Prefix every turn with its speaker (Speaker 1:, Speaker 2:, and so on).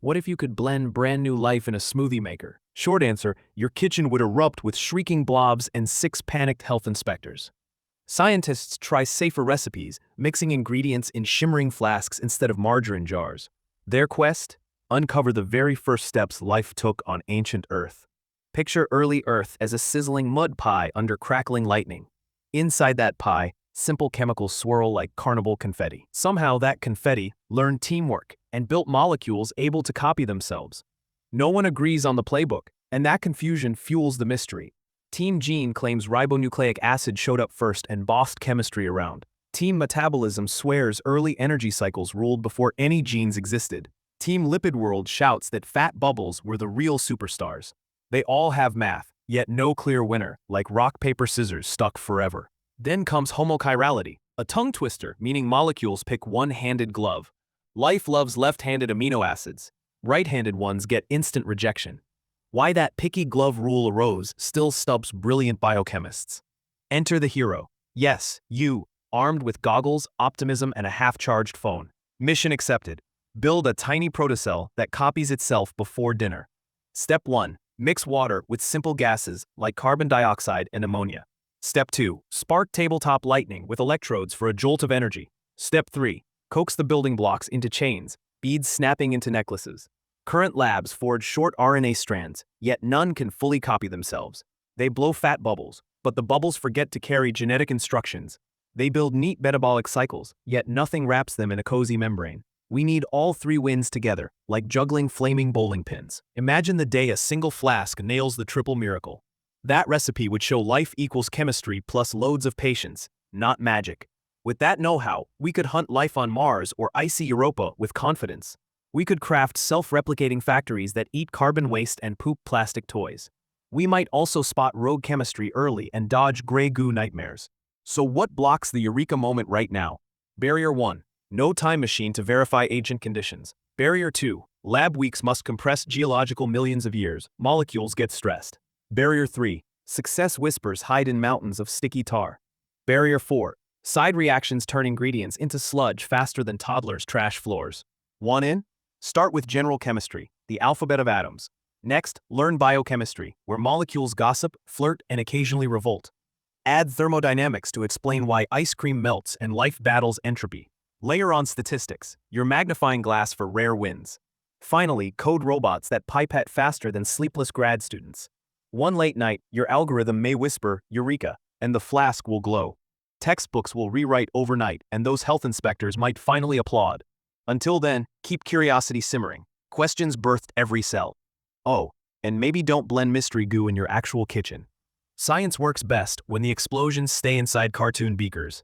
Speaker 1: What if you could blend brand new life in a smoothie maker? Short answer, your kitchen would erupt with shrieking blobs and 6 panicked health inspectors. Scientists try safer recipes, mixing ingredients in shimmering flasks instead of margarine jars. Their quest? Uncover the very first steps life took on ancient Earth. Picture early Earth as a sizzling mud pie under crackling lightning. Inside that pie, simple chemicals swirl like carnival confetti. Somehow that confetti learned teamwork and built molecules able to copy themselves. No one agrees on the playbook, and that confusion fuels the mystery. Team Gene claims ribonucleic acid showed up first and bossed chemistry around. Team Metabolism swears early energy cycles ruled before any genes existed. Team Lipid World shouts that fat bubbles were the real superstars. They all have math, yet no clear winner, like rock, paper, scissors stuck forever. Then comes homochirality, a tongue twister meaning molecules pick one-handed glove. Life loves left-handed amino acids. Right-handed ones get instant rejection. Why that picky glove rule arose still stubs brilliant biochemists. Enter the hero. Yes, you, armed with goggles, optimism, and a half-charged phone. Mission accepted. Build a tiny protocell that copies itself before dinner. Step 1. Mix water with simple gases like carbon dioxide and ammonia. Step 2. Spark tabletop lightning with electrodes for a jolt of energy. Step 3. Coax the building blocks into chains, beads snapping into necklaces. Current labs forge short RNA strands, yet none can fully copy themselves. They blow fat bubbles, but the bubbles forget to carry genetic instructions. They build neat metabolic cycles, yet nothing wraps them in a cozy membrane. We need all 3 wins together, like juggling flaming bowling pins. Imagine the day a single flask nails the triple miracle. That recipe would show life equals chemistry plus loads of patience, not magic. With that know-how, we could hunt life on Mars or icy Europa with confidence. We could craft self-replicating factories that eat carbon waste and poop plastic toys. We might also spot rogue chemistry early and dodge gray goo nightmares. So what blocks the eureka moment right now? Barrier 1. No time machine to verify ancient conditions. Barrier 2. Lab weeks must compress geological millions of years. Molecules get stressed. Barrier 3. Success whispers hide in mountains of sticky tar. Barrier 4. Side reactions turn ingredients into sludge faster than toddlers trash floors. Want in? Start with general chemistry, the alphabet of atoms. Next, learn biochemistry, where molecules gossip, flirt, and occasionally revolt. Add thermodynamics to explain why ice cream melts and life battles entropy. Layer on statistics, your magnifying glass for rare wins. Finally, code robots that pipette faster than sleepless grad students. One late night, your algorithm may whisper, Eureka, and the flask will glow. Textbooks will rewrite overnight, and those health inspectors might finally applaud. Until then, keep curiosity simmering. Questions birthed every cell. Oh, and maybe don't blend mystery goo in your actual kitchen. Science works best when the explosions stay inside cartoon beakers.